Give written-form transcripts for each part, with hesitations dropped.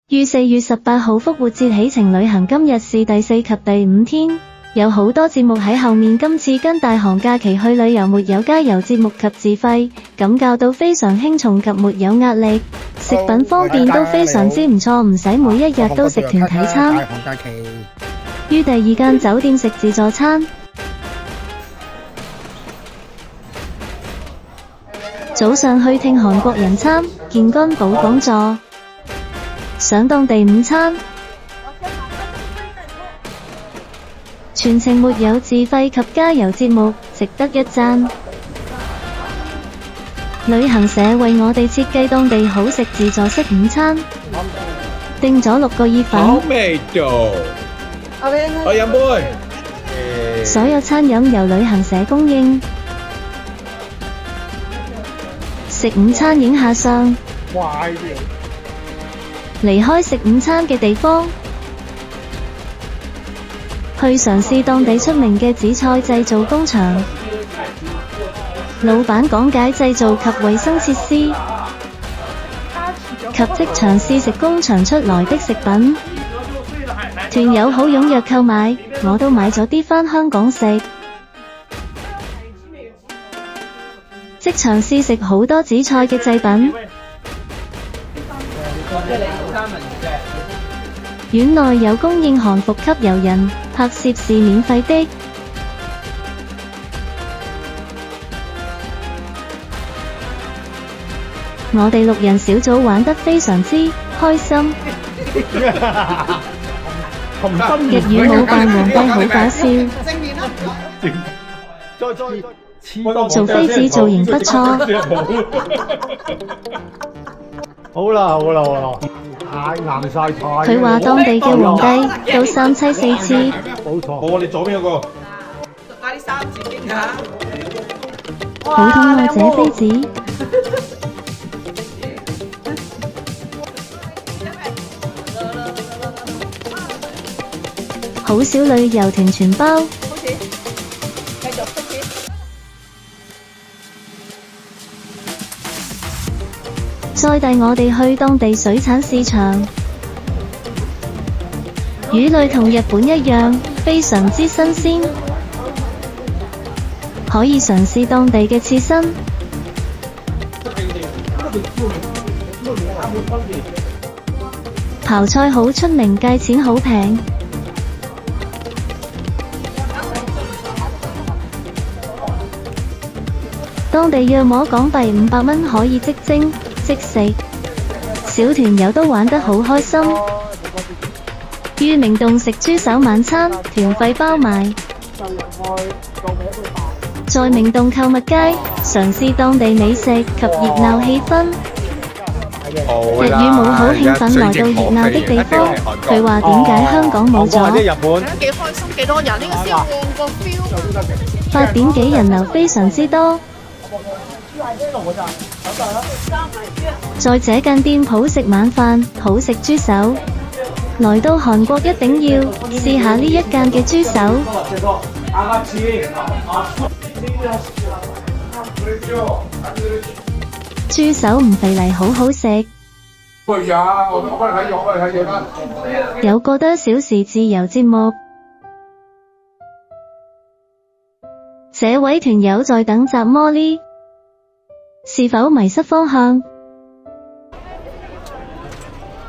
於4月18號復活節起程旅行，今日是第4及第5天，有好多節目喺後面。今次跟大寒假期去旅遊，沒有加油節目及自費，感覺到非常輕鬆及沒有壓力，食品方面都非常之唔錯，唔使每一日都食團體餐。於第2間酒店食自助餐。早上去聽韓國人參建干寶講座，上當地午餐，全程沒有自費及加油節目，值得一讚。旅行社為我哋設計當地好食自助式午餐，訂咗6個意粉。好味道，我飲杯。所有餐飲由旅行社供應。食午餐影下相，離開食午餐嘅地方，去嘗試當地出名嘅紫菜製造工場。老闆講解製造及衛生設施，及即場試食工場出來的食品。團友好踴躍購買，我都買咗啲返香港食。即場試食好多紫菜嘅製品。院內有供應韓服給遊人，拍攝是免費的。我哋6人小組玩得非常之開心。日語舞扮皇帝好搞笑。做妃子造型不錯。好啦，太硬晒太。佢話當地嘅皇帝到3妻4妾。冇錯。我哋左邊嗰個。快啲3字經下。普通愛這妃子。好少旅遊團全包。再帶我哋去當地水產市場，魚類同日本一樣，非常之新鮮，可以嘗試當地嘅刺身。泡菜好出名，價錢好平。當地約摸港幣500蚊可以即蒸即食，小團友都玩得好開心。於明洞食豬手晚餐，團費包埋。在明洞購物街嘗試當地美食及熱鬧氣氛。日語舞好興奮來到熱鬧的地方，佢話點解香港冇咗？幾開心，幾多人，呢個先旺個 feel。8點幾人流非常之多。在這間店鋪食晚飯，好食豬手。來到韓國一定要試下呢一間嘅豬手。豬手唔肥膩，好好食。有個多小時自由節目。這位團友在等集摩哩。是否迷失方向？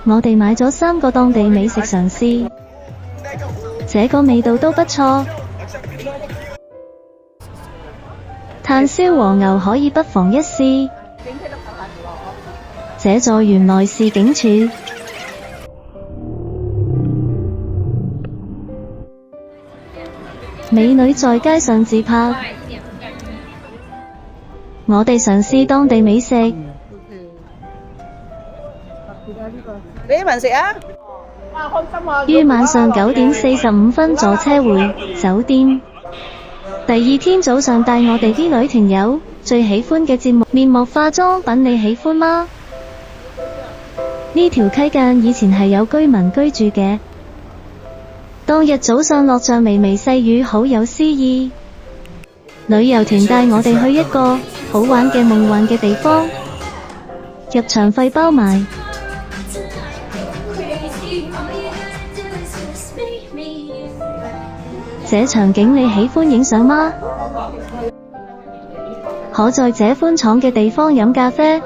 我哋買咗3個當地美食嘗試，這個味道都不錯。炭燒和牛可以不妨一試。這座原來是警署。美女在街上自拍。我哋嘗試當地美食。俾啲人食啊！於晚上9點45分坐車回酒店。第2天早上帶我哋啲女團友最喜歡嘅節目面膜化妝品，你喜歡嗎？呢條溪澗以前係有居民居住嘅。當日早上落着微微細雨，好有詩意。旅遊團帶我哋去一個好玩嘅夢幻嘅地方，入場費包埋。這場景你喜歡影相嗎？可在這寬敞嘅地方飲咖啡。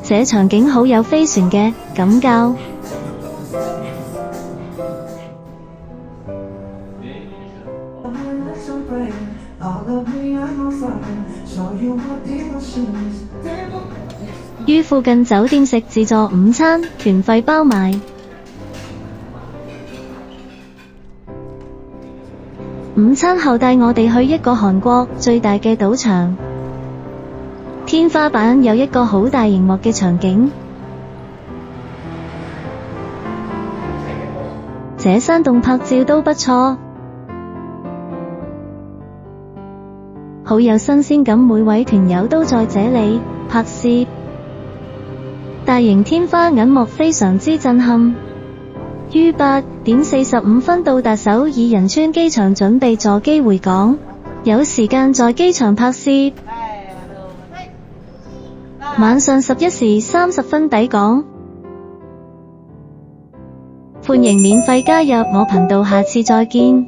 這場景好有飛船嘅感覺。於附近酒店食自助午餐，團費包埋。午餐後帶我哋去一個韓國最大嘅賭場。天花板有一個好大螢幕嘅場景，這山洞拍照都不錯，好有新鮮感。每位團友都在這裡拍攝，大型天花銀幕非常之震撼。於8點45分到達首爾仁川機場，準備坐機回港，有時間在機場拍攝。晚上11時30分抵港，歡迎免費加入我頻道，下次再見。